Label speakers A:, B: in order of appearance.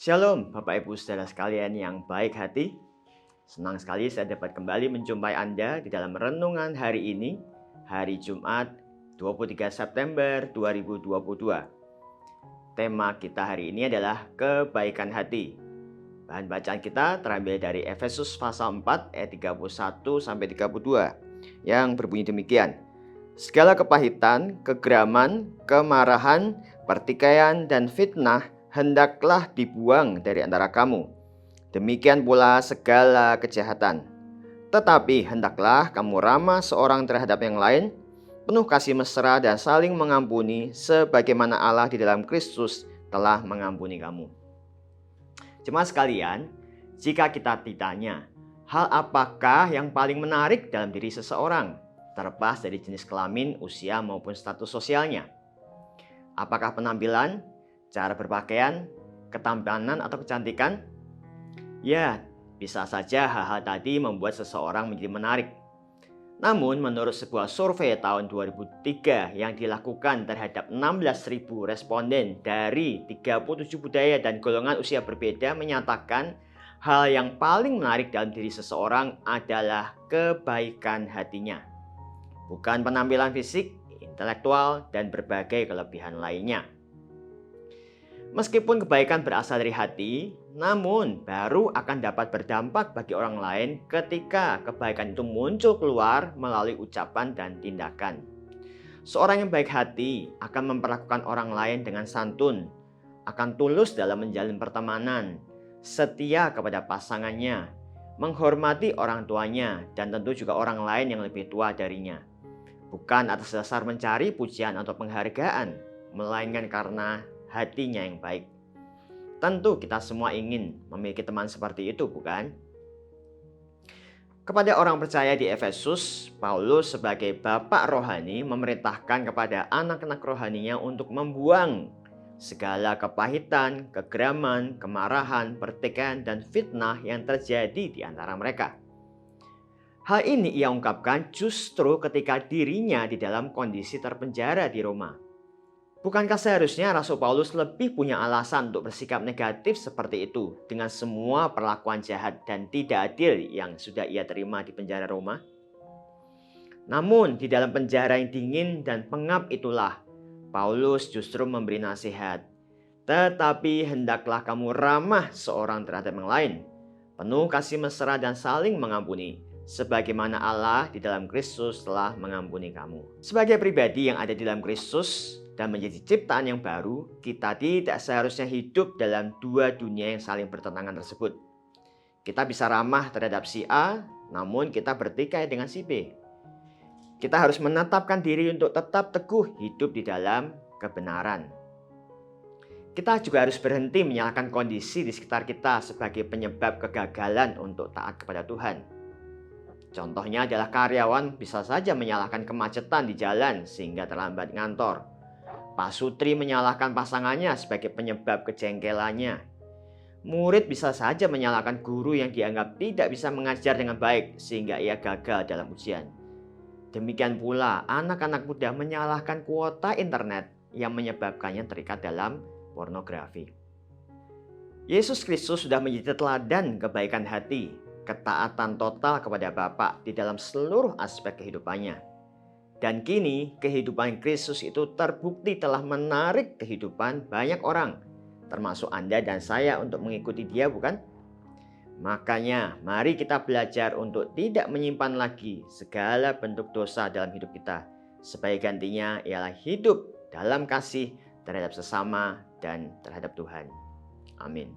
A: Shalom Bapak Ibu Saudara sekalian yang baik hati. Senang sekali saya dapat kembali menjumpai Anda di dalam renungan hari ini, hari Jumat 23 September 2022. Tema kita hari ini adalah kebaikan hati. Bahan bacaan kita terambil dari Efesus pasal 4 ayat 31-32 yang berbunyi demikian. Segala kepahitan, kegeraman, kemarahan, pertikaian, dan fitnah hendaklah dibuang dari antara kamu. Demikian pula segala kejahatan. Tetapi hendaklah kamu ramah seorang terhadap yang lain, penuh kasih mesra dan saling mengampuni, sebagaimana Allah di dalam Kristus telah mengampuni kamu. Jemaat sekalian, jika kita ditanya, hal apakah yang paling menarik dalam diri seseorang, terlepas dari jenis kelamin, usia, maupun status sosialnya? Apakah penampilan, cara berpakaian, ketampanan, atau kecantikan? Ya, bisa saja hal-hal tadi membuat seseorang menjadi menarik. Namun, menurut sebuah survei tahun 2003 yang dilakukan terhadap 16.000 responden dari 37 budaya dan golongan usia berbeda menyatakan hal yang paling menarik dalam diri seseorang adalah kebaikan hatinya. Bukan penampilan fisik, intelektual, dan berbagai kelebihan lainnya. Meskipun kebaikan berasal dari hati, namun baru akan dapat berdampak bagi orang lain ketika kebaikan itu muncul keluar melalui ucapan dan tindakan. Seorang yang baik hati akan memperlakukan orang lain dengan santun, akan tulus dalam menjalin pertemanan, setia kepada pasangannya, menghormati orang tuanya, dan tentu juga orang lain yang lebih tua darinya. Bukan atas dasar mencari pujian atau penghargaan, melainkan karena hatinya yang baik. Tentu kita semua ingin memiliki teman seperti itu, bukan? Kepada orang percaya di Efesus, Paulus sebagai bapak rohani memerintahkan kepada anak-anak rohaninya untuk membuang segala kepahitan, kegeraman, kemarahan, pertikaian, dan fitnah yang terjadi di antara mereka. Hal ini ia ungkapkan justru ketika dirinya di dalam kondisi terpenjara di Roma. Bukankah seharusnya Rasul Paulus lebih punya alasan untuk bersikap negatif seperti itu dengan semua perlakuan jahat dan tidak adil yang sudah ia terima di penjara Roma? Namun di dalam penjara yang dingin dan pengap itulah Paulus justru memberi nasihat. Tetapi hendaklah kamu ramah seorang terhadap yang lain, penuh kasih mesra dan saling mengampuni, sebagaimana Allah di dalam Kristus telah mengampuni kamu. Sebagai pribadi yang ada di dalam Kristus dan menjadi ciptaan yang baru, kita tidak seharusnya hidup dalam dua dunia yang saling bertentangan tersebut. Kita bisa ramah terhadap si A, namun kita bertikai dengan si B. Kita harus menetapkan diri untuk tetap teguh hidup di dalam kebenaran. Kita juga harus berhenti menyalahkan kondisi di sekitar kita sebagai penyebab kegagalan untuk taat kepada Tuhan. Contohnya adalah karyawan bisa saja menyalahkan kemacetan di jalan sehingga terlambat ngantor. Pak Sutri menyalahkan pasangannya sebagai penyebab kejengkelannya. Murid bisa saja menyalahkan guru yang dianggap tidak bisa mengajar dengan baik sehingga ia gagal dalam ujian. Demikian pula anak-anak muda menyalahkan kuota internet yang menyebabkannya terikat dalam pornografi. Yesus Kristus sudah menjadi teladan kebaikan hati, ketaatan total kepada Bapa di dalam seluruh aspek kehidupannya. Dan kini kehidupan Kristus itu terbukti telah menarik kehidupan banyak orang, termasuk Anda dan saya untuk mengikuti Dia, bukan? Makanya mari kita belajar untuk tidak menyimpan lagi segala bentuk dosa dalam hidup kita. Sebagai gantinya ialah hidup dalam kasih terhadap sesama dan terhadap Tuhan. Amin.